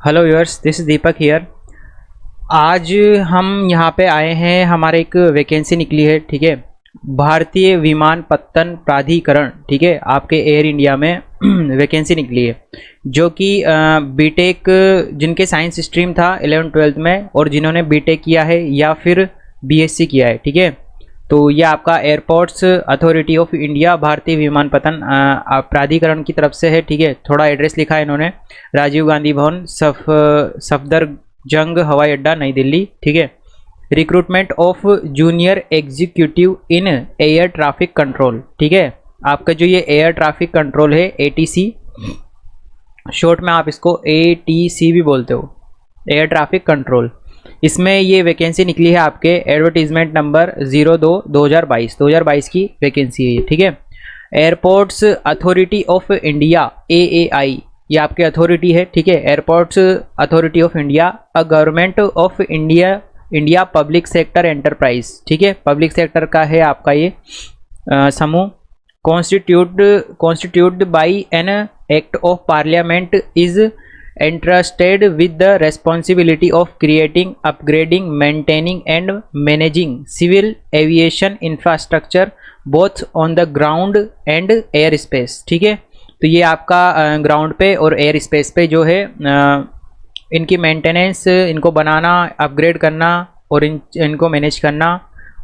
Hello viewers, this is Deepak here. आज हम यहाँ पे आए हैं, हमारे एक वैकेंसी निकली है। ठीक है, भारतीय विमानपत्तन प्राधिकरण, ठीक है, आपके एयर इंडिया में वैकेंसी निकली है, जो कि बीटेक जिनके साइंस स्ट्रीम था 11th-12th में और जिन्होंने बीटेक किया है या फिर बीएससी किया है। ठीक है, तो ये आपका एयरपोर्ट्स अथॉरिटी ऑफ इंडिया भारतीय विमानपत्तन प्राधिकरण की तरफ से है। ठीक है, थोड़ा एड्रेस लिखा है इन्होंने, राजीव गांधी भवन, सफदरजंग हवाई अड्डा, नई दिल्ली। ठीक है, recruitment of junior executive in air traffic control. ठीक है, आपका जो ये एयर ट्रैफिक कंट्रोल है, एटीसी, शॉर्ट में आप इसको एटीसी भी बोलते हो, एयर ट्रैफिक कंट्रोल। इसमें ये वैकेंसी निकली है, आपके एडवर्टीजमेंट नंबर 02/2022 की वैकेंसी है ये। ठीक है, airports authority of India, AAI, ये आपके अथॉरिटी है। ठीक है, airports authority of India, a government of India public sector enterprise. ठीक है, पब्लिक सेक्टर का है आपका ये समूह। Constitute by an act of parliament, is entrusted with the responsibility of creating, upgrading, maintaining and managing civil aviation infrastructure both on the ground and air space। ठीक है, तो ये आपका ग्राउंड पे और एयर स्पेस पे जो है इनकी मेंटेनेंस, इनको बनाना, अपग्रेड करना और इनको मैनेज करना,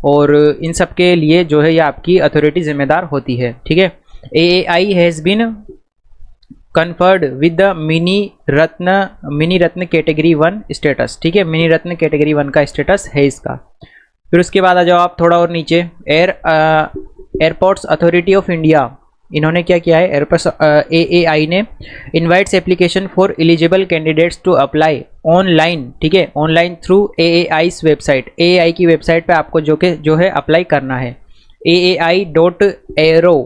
और इन सब के लिए जो है ये आपकी अथॉरिटी जिम्मेदार होती है। ठीक है, AAI has been conferred with the mini Ratna category 1 status. ठीक है, मिनी रत्न कैटेगरी 1 का स्टेटस है इसका। फिर उसके बाद आ जाओ आप थोड़ा और नीचे, एयरपोर्ट्स अथॉरिटी ऑफ इंडिया, इन्होंने क्या किया है, एयरपोर्ट्स एएआई ने invites application for eligible candidates to apply online. ठीक है, online through AAI website, AAI की वेबसाइट पे आपको जो है अप्लाई करना है, aai.aero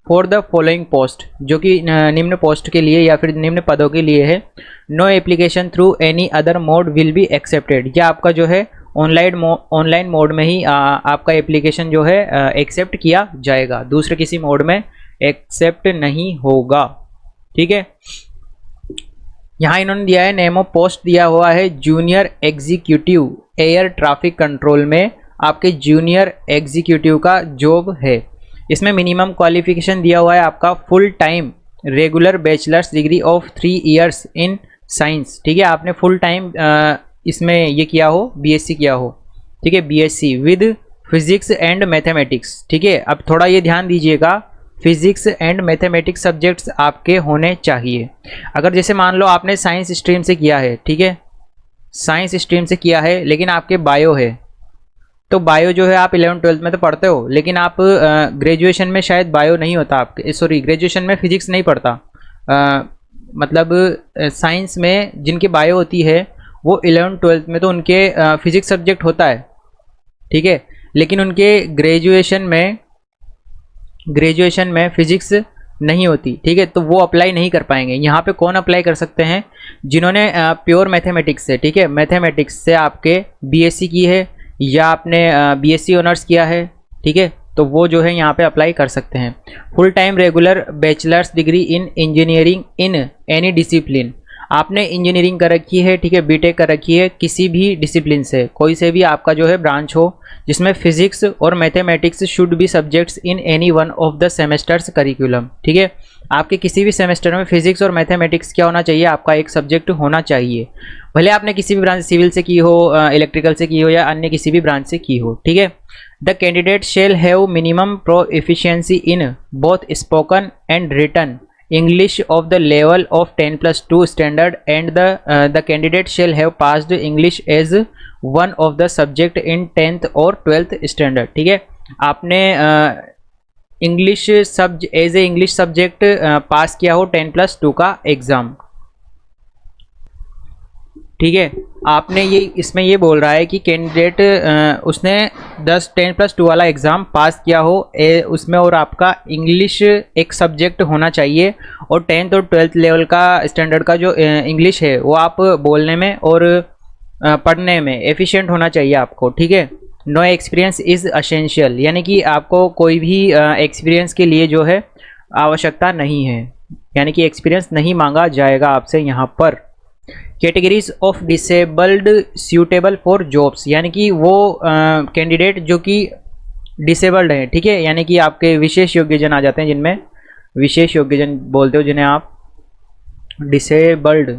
for the following post, जो कि निम्न पोस्ट के लिए या फिर निम्न पदों के लिए है। No application through any other mode will be accepted, या आपका जो है ऑनलाइन मोड में ही आपका एप्लीकेशन जो है एक्सेप्ट किया जाएगा, दूसरे किसी मोड में एक्सेप्ट नहीं होगा। ठीक है, यहाँ इन्होंने दिया है नेम ऑफ पोस्ट, दिया हुआ है junior executive air traffic control में, आपके जूनियर एग्जीक्यूटिव का जॉब है। इसमें मिनिमम क्वालिफिकेशन दिया हुआ है आपका full time regular bachelors degree of 3 years in science. ठीक है, आपने फुल टाइम इसमें ये किया हो, बीएससी किया हो। ठीक है, BSc with physics and mathematics. ठीक है, अब थोड़ा ये ध्यान दीजिएगा, फिजिक्स एंड मैथमेटिक्स सब्जेक्ट्स आपके होने चाहिए। अगर जैसे मान लो आपने साइंस स्ट्रीम से किया है, ठीक है, साइंस स्ट्रीम से किया है, लेकिन आपके बायो है, तो बायो जो है आप 11th-12th में तो पढ़ते हो, लेकिन आप ग्रेजुएशन में शायद बायो नहीं होता आपके, सॉरी, ग्रेजुएशन में फिजिक्स नहीं पढ़ता। मतलब साइंस में जिनके बायो होती है वो 11th-12th में तो उनके फिजिक्स सब्जेक्ट होता है। ठीक है, लेकिन उनके ग्रेजुएशन में फिजिक्स नहीं होती। ठीक है, तो वो अप्लाई नहीं कर पाएंगे। यहाँ पे कौन अप्लाई कर सकते हैं, जिन्होंने प्योर मैथमेटिक्स से, ठीक है, मैथमेटिक्स से आपके बीएससी की है या आपने बीएससी ऑनर्स किया है, ठीक है, तो वो जो है यहाँ पे अप्लाई कर सकते हैं। Full time regular bachelors degree in engineering in any discipline, आपने इंजीनियरिंग कर रखी है, ठीक है, बीटेक कर रखी है, किसी भी डिसिप्लिन से, कोई से भी आपका जो है ब्रांच हो, जिसमें फिजिक्स और mathematics should be subjects in any one of the semesters curriculum. ठीक है, आपके किसी भी सेमेस्टर में फिजिक्स और मैथमेटिक्स क्या होना चाहिए, आपका एक सब्जेक्ट होना चाहिए, भले आपने किसी भी ब्रांच, सिविल से की हो, इलेक्ट्रिकल से की हो या अन्य किसी भी ब्रांच से की हो। ठीक है, the candidate shall have minimum proficiency in both spoken and written English of the level of 10+2 standard, and the candidate shall have passed English as one of the subject in 10th और 12th standard। ठीक है, आपने English as a English subject pass किया हो 10+2 का exam. ठीक है, आपने ये इसमें ये बोल रहा है कि कैंडिडेट उसने 10+ 2 वाला एग्ज़ाम पास किया हो उसमें, और आपका इंग्लिश एक सब्जेक्ट होना चाहिए, और 10th और 12th लेवल का स्टैंडर्ड का जो इंग्लिश है वो आप बोलने में और पढ़ने में एफिशिएंट होना चाहिए आपको। ठीक है, नो एक्सपीरियंस इज़ असेंशियल, यानी कि आपको कोई भी एक्सपीरियंस के लिए जो है आवश्यकता नहीं है, यानी कि एक्सपीरियंस नहीं मांगा जाएगा आपसे यहाँ पर। Categories of disabled suitable for jobs, यानी कि वो कैंडिडेट जो कि डिसेबल्ड हैं, ठीक है, यानी कि आपके विशेष योग्यजन आ जाते हैं, जिनमें विशेष योग्यजन बोलते हो जिन्हें आप डिसेबल्ड,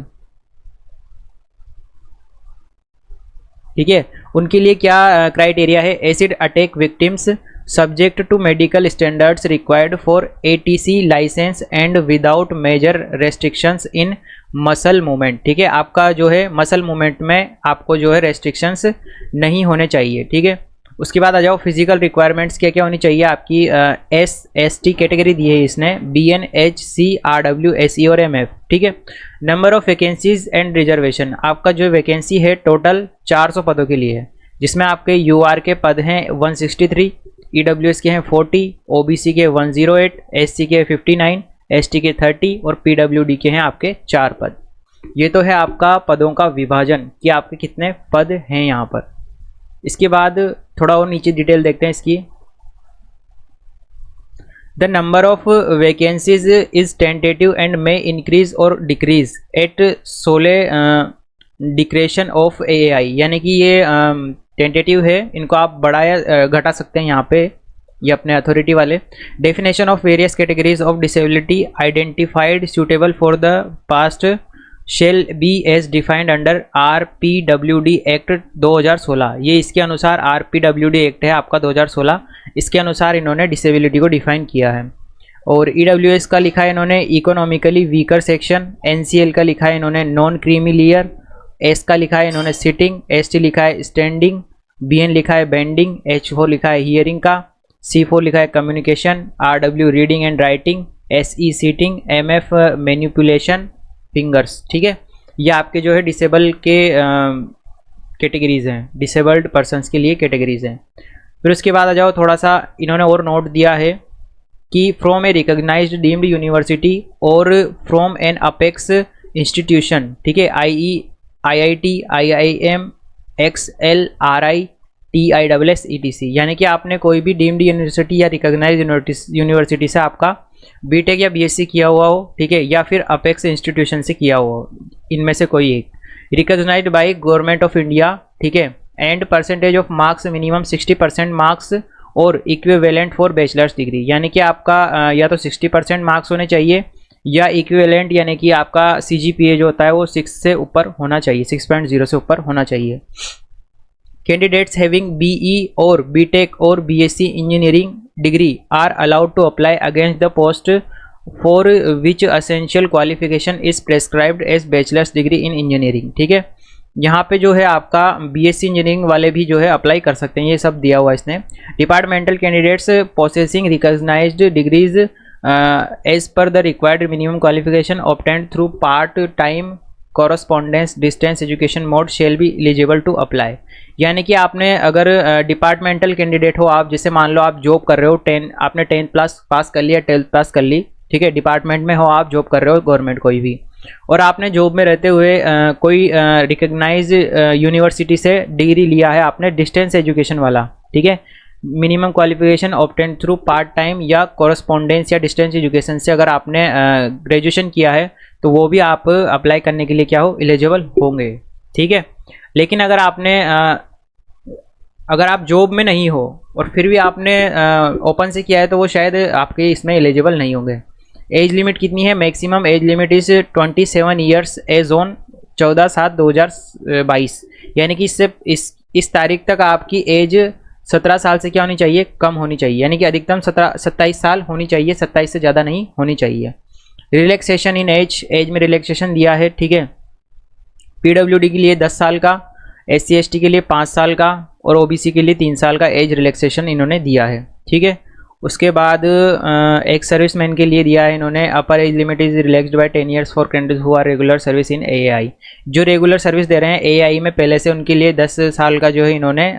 ठीक है। उनके लिए क्या क्राइटेरिया है? Acid attack victims subject to medical standards required for ATC licence and without major restrictions in muscle movement, ठीक है। आपका जो है मसल मूवमेंट में आपको जो है रेस्ट्रिक्शंस नहीं होने चाहिए, ठीक है। उसके बाद आ जाओ फिजिकल रिक्वायरमेंट्स क्या क्या होनी चाहिए आपकी। SST कैटेगरी दी है इसने, BN HC RW SE और MF, ठीक है। Number of vacancies and reservation, आपका जो वैकेंसी है टोटल 400 पदों के लिए है, जिसमें आपके UR के पद हैं 163, EWS के हैं 40, OBC के 108, SC के 59, ST के 30 और PWD के हैं आपके 4 पद। ये तो है आपका पदों का विभाजन कि आपके कितने पद हैं यहाँ पर। इसके बाद थोड़ा और नीचे डिटेल देखते हैं इसकी। The number of vacancies is tentative and may increase और decrease at Sole डिक्रेशन of AAI, यानी कि ये टेंटेटिव है, इनको आप बढ़ाया घटा सकते हैं यहाँ पे, ये अपने अथॉरिटी वाले। Definition of various categories of disability identified suitable for the post shall be as defined under RPWD act 2016, ये इसके अनुसार RPWD एक्ट है आपका 2016, इसके अनुसार इन्होंने डिसेबिलिटी को डिफाइन किया है। और EWS का लिखा है इन्होंने इकोनॉमिकली वीकर सेक्शन, NCL का लिखा है इन्होंने नॉन क्रीमी लेयर, S का लिखा है इन्होंने सिटिंग, ST लिखा है स्टैंडिंग, BN लिखा है बेंडिंग, H4 लिखा है हियरिंग का, C4 लिखा है communication, RW reading and writing, SE sitting, MF manipulation fingers, ठीक है। ये आपके जो है डिसेबल के कैटेगरीज हैं, डिसेबल्ड पर्सन्स के लिए कैटेगरीज हैं। फिर उसके बाद आ जाओ, थोड़ा सा इन्होंने और नोट दिया है कि from a recognised deemed university और फ्रॉम एन अपेक्स इंस्टीट्यूशन, ठीक है, IIT IIM XLRI TISS ETC, यानी कि आपने कोई भी डीम्ड यूनिवर्सिटी या रिकॉग्नाइज्ड यूनिवर्सिटी से आपका बीटेक या BSc किया हुआ हो, ठीक है, या फिर अपेक्स इंस्टीट्यूशन से किया हुआ हो, इनमें से कोई एक, recognised by government of India, ठीक है, and percentage of marks minimum 60% marks और इक्विवेलेंट फॉर बैचलर्स डिग्री, यानी कि आपका या तो 60% मार्क्स होने चाहिए या इक्विवेलेंट, यानी कि आपका CGPA जो होता है वो 6 से ऊपर होना चाहिए, 6.0 से ऊपर होना चाहिए। कैंडिडेट्स हैविंग BE और BTech और BSc engineering degree are allowed to apply against the post for which essential qualification is prescribed as bachelor's degree in engineering, ठीक है। यहाँ पे जो है आपका BSc इंजीनियरिंग वाले भी जो है अप्लाई कर सकते हैं, ये सब दिया हुआ इसने। Departmental candidates possessing recognised degrees as per the required minimum qualification obtained through part time correspondence distance education mode shall be eligible to apply, यानी कि आपने अगर डिपार्टमेंटल कैंडिडेट हो आप, जैसे मान लो आप जॉब कर रहे हो, आपने 10th पास कर लिया, 12th पास कर ली, ठीक है, डिपार्टमेंट में हो आप, जॉब कर रहे हो गवर्नमेंट कोई भी, और आपने जॉब में रहते हुए कोई रिकॉग्नाइज यूनिवर्सिटी से डिग्री लिया है आपने डिस्टेंस एजुकेशन वाला, ठीक है, minimum qualification obtained through part time या कॉरस्पॉन्डेंस या डिस्टेंस एजुकेशन से अगर आपने ग्रेजुएशन किया है तो वो भी आप अप्लाई करने के लिए क्या हो, एलिजिबल होंगे, ठीक है। लेकिन अगर आपने अगर आप जॉब में नहीं हो और फिर भी आपने ओपन से किया है तो वो शायद आपके इसमें एलिजिबल नहीं होंगे। एज लिमिट कितनी है? Maximum age limit is 27 years age on 14/7/2022, यानी कि इससे इस तारीख तक आपकी एज 17 साल से क्या होनी चाहिए, कम होनी चाहिए, यानी कि अधिकतम 27 साल होनी चाहिए, 27 से ज़्यादा नहीं होनी चाहिए। रिलैक्सेशन इन एज में रिलैक्सेशन दिया है, ठीक है। PWD के लिए 10 साल का, SC ST के लिए 5 साल का और OBC के लिए 3 साल का एज रिलैक्सेशन इन्होंने दिया है, ठीक है। उसके बाद एक सर्विसमैन के लिए दिया है इन्होंने, upper age limit is relaxed by 10 years for candidates who are regular service in AAI, जो रेगुलर सर्विस दे रहे हैं AAI में पहले से, उनके लिए 10 साल का जो है इन्होंने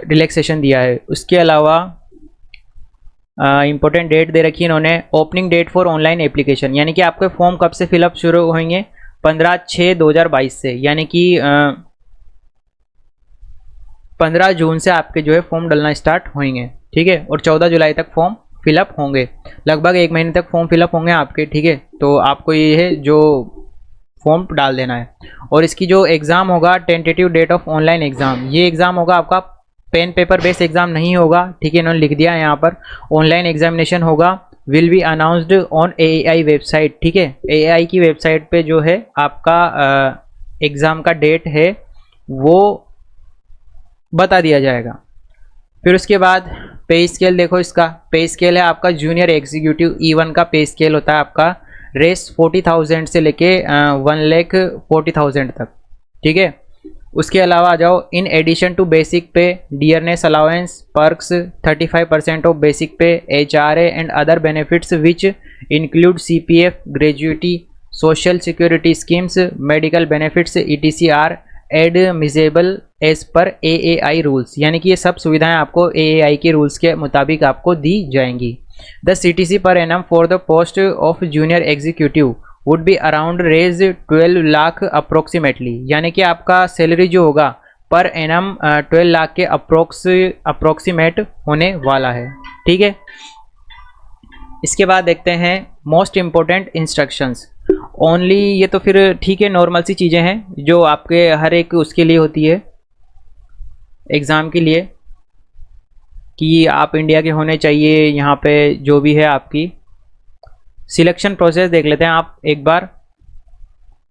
रिलैक्सेशन दिया है। उसके अलावा इंपॉर्टेंट डेट दे रखी है इन्होंने, opening date for online application, यानी कि आपके फॉर्म कब से फिलअप शुरू होंगे, 15/6/2022 से, यानी कि 15 जून से आपके जो है फॉर्म डलना स्टार्ट होंगे, ठीक है, और 14 जुलाई तक फॉर्म फिलअप होंगे, लगभग 1 महीने तक फॉर्म फिलअप होंगे आपके, ठीक है। तो आपको ये है जो फॉर्म डाल देना है। और इसकी जो एग्ज़ाम होगा, tentative date of online exam, ये एग्ज़ाम होगा आपका पेन पेपर बेस्ड एग्ज़ाम नहीं होगा, ठीक है, इन्होंने लिख दिया है यहाँ पर। ऑनलाइन एग्जामिनेशन होगा, will be announced on AAI website, ठीक है, AAI की वेबसाइट पे जो है आपका एग्ज़ाम का डेट है वो बता दिया जाएगा। फिर उसके बाद पे स्केल देखो, इसका पे स्केल है आपका जूनियर एग्जीक्यूटिव E1 का पे स्केल होता है आपका रेस 40,000 से लेके 1,40,000 तक, ठीक है। उसके अलावा आ जाओ, in addition to basic pay, dearness allowance, perks, 35% of basic pay, HRA and other benefits which include CPF, gratuity, social security schemes, medical benefits ETC are admissible as per AAI rules, यानी कि ये सब सुविधाएं आपको AAI के rules के मुताबिक आपको दी जाएंगी। The CTC per annum for the post of junior executive would be around Rs 12 lakh approximately, यानी कि आपका सैलरी जो होगा पर एनम 12 लाख के अप्रोक्सीमेट होने वाला है, ठीक है। इसके बाद देखते हैं मोस्ट इम्पोर्टेंट इंस्ट्रक्शंस ओनली, ये तो फिर ठीक है, नॉर्मल सी चीज़ें हैं जो आपके हर एक उसके लिए होती है एग्ज़ाम के लिए, कि आप इंडिया के होने चाहिए, यहाँ पे जो भी है आपकी सिलेक्शन प्रोसेस देख लेते हैं आप एक बार।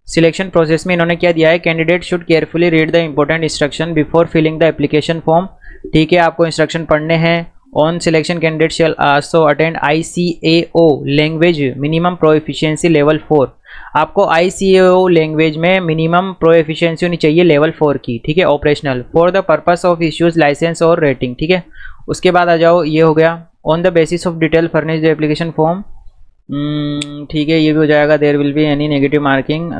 सिलेक्शन प्रोसेस में इन्होंने क्या दिया है, candidate should carefully read the important instruction before filling the application form, ठीक है, आपको इंस्ट्रक्शन पढ़ने हैं। On selection candidate shall also attend ICAO language minimum proficiency level 4, आपको ICAO लैंग्वेज में मिनिमम प्रोएफिशिएंसी होनी चाहिए लेवल 4 की, ठीक है, operational for the purpose of issues licence और रेटिंग, ठीक है। उसके बाद आ जाओ, ये हो गया on the basis of detail furnish the application form, ठीक है, ये भी हो जाएगा। There will be any negative marking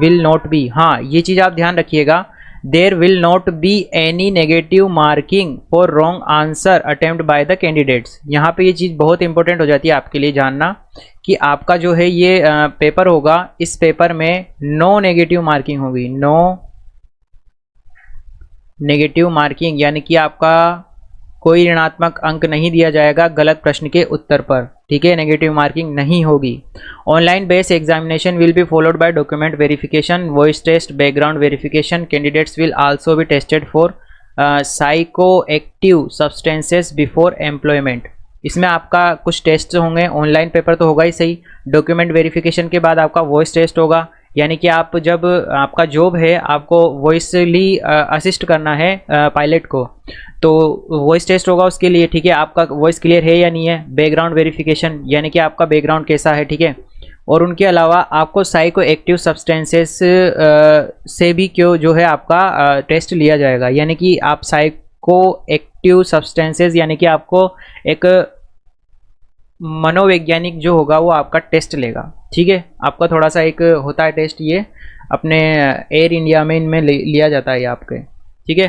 will not be, हाँ ये चीज़ आप ध्यान रखिएगा, there will not be any negative marking for wrong answer attempt by the candidates. यहाँ पे ये चीज़ बहुत इंपॉर्टेंट हो जाती है आपके लिए जानना कि आपका जो है ये पेपर होगा, इस पेपर में नो नेगेटिव मार्किंग होगी, नो नेगेटिव मार्किंग, यानी कि आपका कोई ऋणात्मक अंक नहीं दिया जाएगा गलत प्रश्न के उत्तर पर, ठीक है, नेगेटिव मार्किंग नहीं होगी। Online based examination will be followed by document verification, voice test, background verification, candidates will also be tested for psycho active substances before employment, इसमें आपका कुछ टेस्ट होंगे, ऑनलाइन पेपर तो होगा ही सही, डॉक्यूमेंट वेरिफिकेशन के बाद आपका वॉइस टेस्ट होगा, यानी कि आप जब आपका जॉब है आपको वॉइसली असिस्ट करना है पायलट को, तो वॉइस टेस्ट होगा उसके लिए, ठीक है, आपका वॉइस क्लियर है या नहीं है। बैकग्राउंड वेरिफिकेशन, यानी कि आपका बैकग्राउंड कैसा है, ठीक है। और उनके अलावा आपको साइको एक्टिव सब्सटेंसेस से भी क्यों जो है आपका टेस्ट लिया जाएगा, यानी कि आप साइको एक्टिव सब्सटेंसेस, यानी कि आपको एक मनोवैज्ञानिक जो होगा वो आपका टेस्ट लेगा, ठीक है, आपका थोड़ा सा एक होता है टेस्ट, ये अपने एयर इंडिया में इनमें लिया जाता है आपके, ठीक है।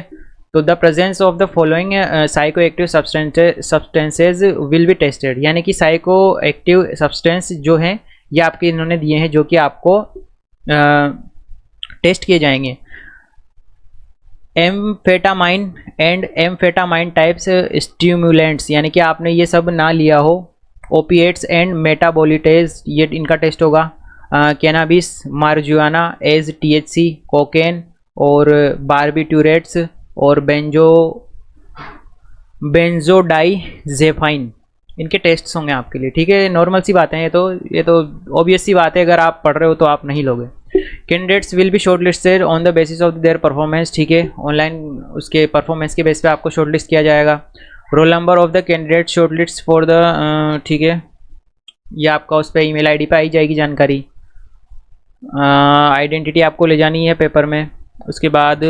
तो the presence of the following psycho active substances will be tested, यानी कि साइको एक्टिव सब्सटेंस जो हैं ये आपके इन्होंने दिए हैं जो कि आपको टेस्ट किए जाएंगे। Amphetamine and amphetamine types stimulants, यानी कि आपने ये सब ना लिया हो। ओपिएट्स एंड मेटाबोलिटेज, ये इनका टेस्ट होगा। Cannabis, marijuana as THC, cocaine और बारबिट्यूरेट्स और बेंजोडाइजेपाइन, इनके टेस्ट्स होंगे आपके लिए, ठीक है, नॉर्मल सी बातें हैं, ये तो ऑब्वियस सी बात है, अगर आप पढ़ रहे हो तो आप नहीं लोगे। Candidates will be shortlisted on the basis of their performance, ठीक है, ऑनलाइन उसके परफॉर्मेंस के बेस पे आपको शॉर्टलिस्ट किया जाएगा। Roll number of the candidate shortlist for the, ठीक है, ये आपका उस पर ईमेल आईडी पे आई जाएगी जानकारी। आइडेंटिटी आपको ले जानी है पेपर में। उसके बाद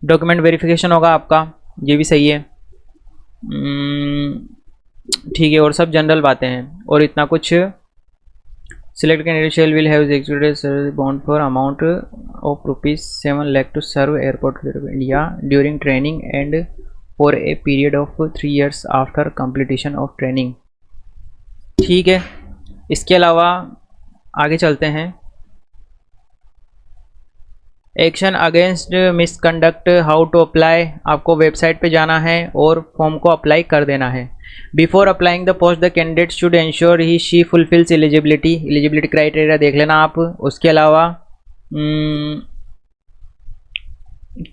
डॉक्यूमेंट वेरिफिकेशन होगा आपका, ये भी सही है, ठीक है, और सब जनरल बातें हैं। और इतना कुछ, select candidate shall will have executive bond for amount of ₹7 lakh to serve airport India during training and for a period of 3 years after completion of training, ठीक है। इसके अलावा आगे चलते हैं। Action against misconduct, how to apply, आपको website पे जाना है और फॉर्म को अप्लाई कर देना है। Before applying the post the candidate should ensure he she fulfils eligibility criteria देख लेना आप। उसके अलावा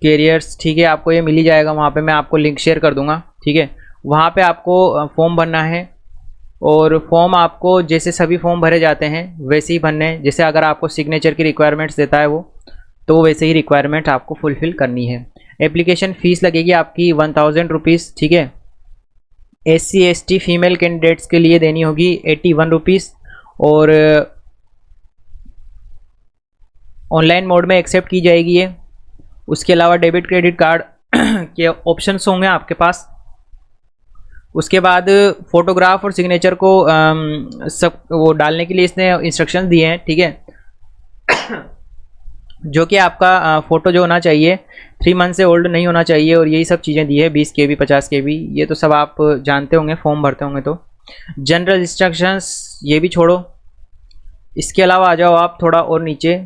कैरियर्स, ठीक है, आपको ये मिल ही जाएगा वहाँ पे, मैं आपको लिंक शेयर कर दूँगा, ठीक है। वहाँ पे आपको फॉर्म भरना है और फॉर्म आपको जैसे सभी फॉर्म भरे जाते हैं वैसे ही भरने हैं। जैसे अगर आपको सिग्नेचर की रिक्वायरमेंट्स देता है वो, तो वैसे ही रिक्वायरमेंट आपको फुलफ़िल करनी है। एप्लीकेशन फ़ीस लगेगी आपकी 1000 रुपीज़, ठीक है। SC ST फीमेल कैंडिडेट्स के लिए देनी होगी 81 रुपीज़ और ऑनलाइन मोड में एक्सेप्ट की जाएगी ये। उसके अलावा डेबिट क्रेडिट कार्ड के ऑप्शंस होंगे आपके पास। उसके बाद फ़ोटोग्राफ और सिग्नेचर को सब वो डालने के लिए इसने इंस्ट्रक्शंस दिए हैं, ठीक है। जो कि आपका फ़ोटो जो होना चाहिए 3 मंथ से ओल्ड नहीं होना चाहिए और यही सब चीज़ें दी है, 20 KB 50 KB, ये तो सब आप जानते होंगे फॉर्म भरते होंगे तो। जनरल इंस्ट्रक्शंस ये भी छोड़ो। इसके अलावा आ जाओ आप थोड़ा और नीचे,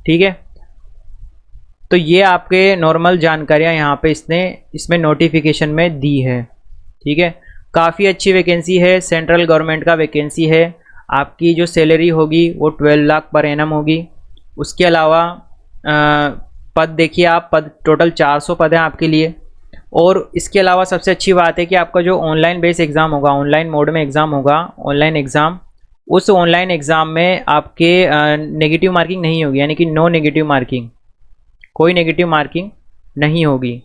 ठीक है। तो ये आपके नॉर्मल जानकारियाँ यहाँ पे इसमें नोटिफिकेशन में दी है, ठीक है। काफ़ी अच्छी वैकेंसी है, सेंट्रल गवर्नमेंट का वैकेंसी है। आपकी जो सैलरी होगी वो 12 लाख पर एनम होगी। उसके अलावा पद देखिए आप, पद टोटल 400 पद हैं आपके लिए। और इसके अलावा सबसे अच्छी बात है कि आपका जो ऑनलाइन बेस एग्ज़ाम होगा, ऑनलाइन मोड में एग्ज़ाम होगा, ऑनलाइन एग्ज़ाम, उस ऑनलाइन एग्ज़ाम में आपके नेगेटिव मार्किंग नहीं होगी, यानी कि नो नेगेटिव मार्किंग, कोई नेगेटिव मार्किंग नहीं होगी।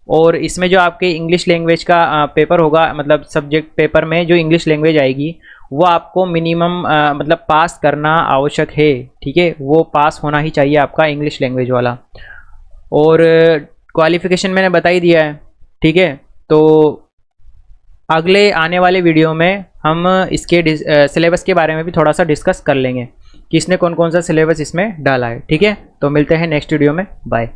और इसमें जो आपके इंग्लिश लैंग्वेज का पेपर होगा, मतलब सब्जेक्ट पेपर में जो इंग्लिश लैंग्वेज आएगी वो आपको मिनिमम मतलब पास करना आवश्यक है, ठीक है। वो पास होना ही चाहिए आपका इंग्लिश लैंग्वेज वाला। और क्वालिफ़िकेशन मैंने बता ही दिया है, ठीक है। तो अगले आने वाले वीडियो में हम इसके सिलेबस के बारे में भी थोड़ा सा डिस्कस कर लेंगे कि इसने कौन कौन सा सिलेबस इसमें डाला है, ठीक है। तो मिलते हैं नेक्स्ट वीडियो में, बाय।